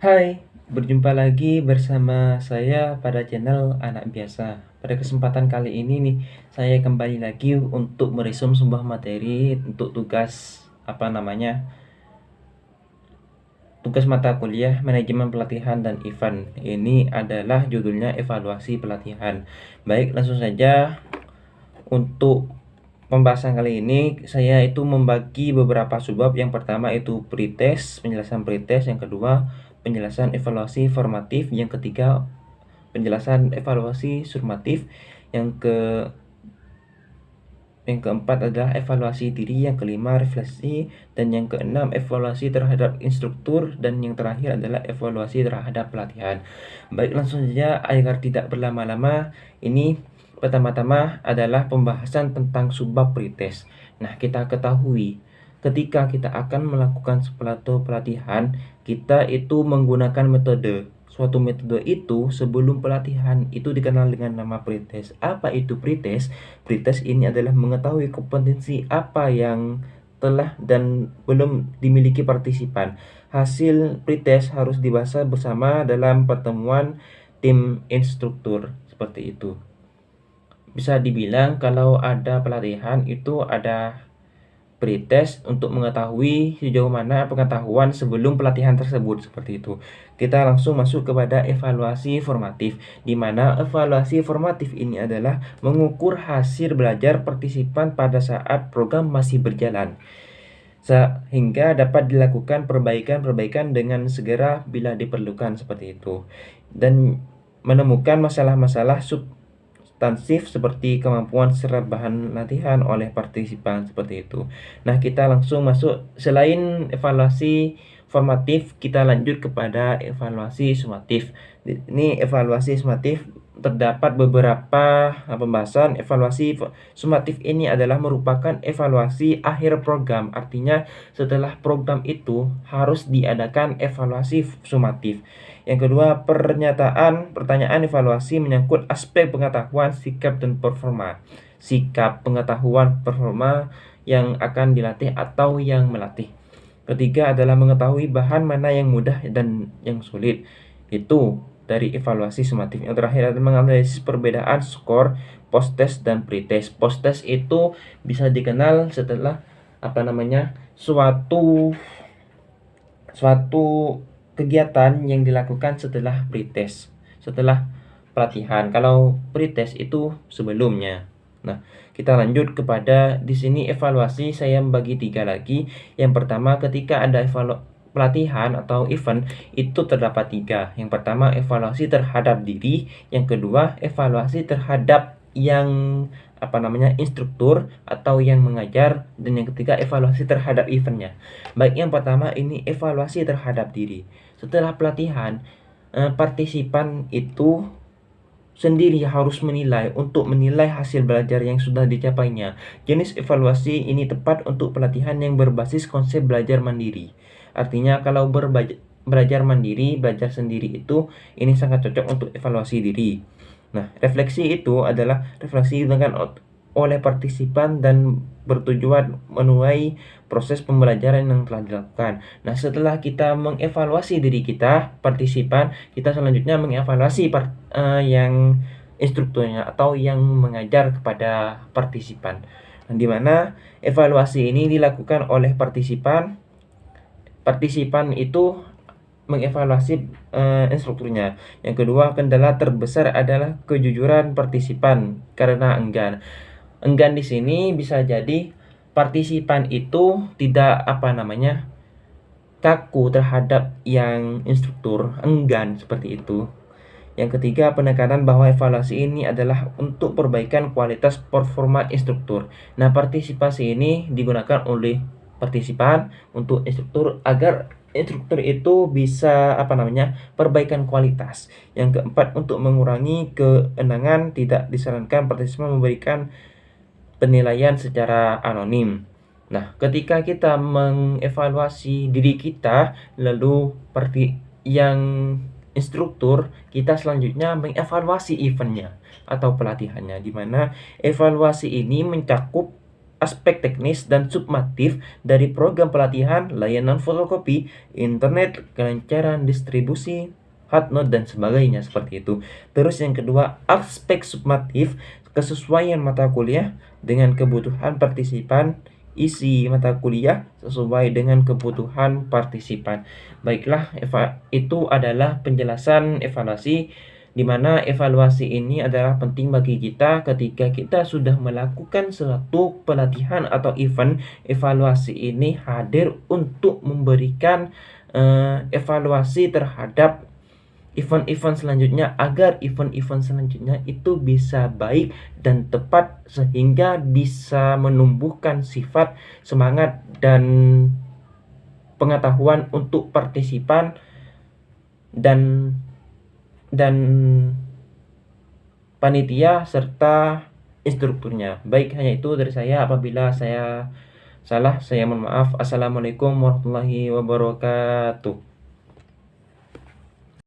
Hai, berjumpa lagi bersama saya pada channel Anak Biasa. Pada kesempatan kali ini nih, saya kembali lagi untuk meresum sebuah materi untuk tugas mata kuliah manajemen pelatihan dan event. Ini adalah judulnya evaluasi pelatihan. Baik, langsung saja untuk pembahasan kali ini saya itu membagi beberapa subbab. Yang pertama itu pretest, penjelasan pretest. Yang kedua, penjelasan evaluasi formatif. Yang ketiga, penjelasan evaluasi summatif. Yang keempat adalah evaluasi diri. Yang kelima, refleksi. Dan yang keenam, evaluasi terhadap instruktur. Dan yang terakhir adalah evaluasi terhadap pelatihan. Baik, langsung saja agar tidak berlama-lama. Ini pertama-tama adalah pembahasan tentang subbab pretest. Nah, kita ketahui ketika kita akan melakukan suatu pelatihan, kita itu menggunakan metode. Suatu metode itu sebelum pelatihan itu dikenal dengan nama pretest. Apa itu pretest? Pretest ini adalah mengetahui kompetensi apa yang telah dan belum dimiliki partisipan. Hasil pretest harus dibahas bersama dalam pertemuan tim instruktur, seperti itu. Bisa dibilang kalau ada pelatihan itu ada pretest untuk mengetahui sejauh mana pengetahuan sebelum pelatihan tersebut, seperti itu. Kita langsung masuk kepada evaluasi formatif, di mana evaluasi formatif ini adalah mengukur hasil belajar partisipan pada saat program masih berjalan, sehingga dapat dilakukan perbaikan-perbaikan dengan segera bila diperlukan, seperti itu. Dan menemukan masalah-masalah substansif seperti kemampuan serap bahan latihan oleh partisipan, seperti itu. Nah, kita langsung masuk. Selain evaluasi formatif, kita lanjut kepada evaluasi sumatif. Ini evaluasi sumatif terdapat beberapa pembahasan. Evaluasi sumatif ini adalah merupakan evaluasi akhir program. Artinya setelah program itu harus diadakan evaluasi sumatif. Yang kedua, pertanyaan evaluasi menyangkut aspek pengetahuan, sikap, dan performa. Sikap, pengetahuan, performa yang akan dilatih atau yang melatih. Ketiga adalah mengetahui bahan mana yang mudah dan yang sulit. Itu dari evaluasi sumatif. Yang terakhir adalah menganalisis perbedaan skor post-test dan pre-test. Post-test itu bisa dikenal setelah suatu kegiatan yang dilakukan setelah pretest, setelah pelatihan. Kalau pretest itu sebelumnya. Nah, kita lanjut kepada di sini evaluasi. Saya membagi 3 lagi. Yang pertama, ketika ada pelatihan atau event itu terdapat 3. Yang pertama, evaluasi terhadap diri. Yang kedua, evaluasi terhadap yang instruktur atau yang mengajar. Dan yang ketiga, evaluasi terhadap eventnya. Baik, yang pertama ini evaluasi terhadap diri. Setelah pelatihan, partisipan itu sendiri harus untuk menilai hasil belajar yang sudah dicapainya. Jenis evaluasi ini tepat untuk pelatihan yang berbasis konsep belajar mandiri. Artinya kalau belajar mandiri, belajar sendiri itu ini sangat cocok untuk evaluasi diri. Nah, refleksi itu adalah refleksi dilakukan oleh partisipan dan bertujuan menuai proses pembelajaran yang telah dilakukan. Nah, setelah kita mengevaluasi diri kita, partisipan, kita selanjutnya mengevaluasi yang instrukturnya atau yang mengajar kepada partisipan. Nah, di mana evaluasi ini dilakukan oleh partisipan. Partisipan itu mengevaluasi instrukturnya. Yang kedua, kendala terbesar adalah kejujuran partisipan karena enggan. Enggan di sini bisa jadi partisipan itu tidak kaku terhadap yang instruktur, enggan, seperti itu. Yang ketiga, penekanan bahwa evaluasi ini adalah untuk perbaikan kualitas performa instruktur. Nah, partisipasi ini digunakan oleh partisipan untuk instruktur agar instruktur itu bisa perbaikan kualitas. Yang keempat, untuk mengurangi keenangan, tidak disarankan partisipan memberikan penilaian secara anonim. Nah, ketika kita mengevaluasi diri kita, lalu yang instruktur, kita selanjutnya mengevaluasi eventnya atau pelatihannya, di mana evaluasi ini mencakup aspek teknis dan submatif dari program pelatihan, layanan fotokopi, internet, kelancaran distribusi, hard note dan sebagainya seperti itu. Terus yang kedua, aspek submatif, kesesuaian mata kuliah dengan kebutuhan partisipan, isi mata kuliah sesuai dengan kebutuhan partisipan. Baiklah, itu adalah penjelasan evaluasi, di mana evaluasi ini adalah penting bagi kita ketika kita sudah melakukan suatu pelatihan atau event. Evaluasi ini hadir untuk memberikan evaluasi terhadap event-event selanjutnya, agar event-event selanjutnya itu bisa baik dan tepat sehingga bisa menumbuhkan sifat, semangat, dan pengetahuan untuk partisipan dan panitia serta instrukturnya. Baik, hanya itu dari saya. Apabila saya salah, saya mohon maaf. Assalamualaikum warahmatullahi wabarakatuh.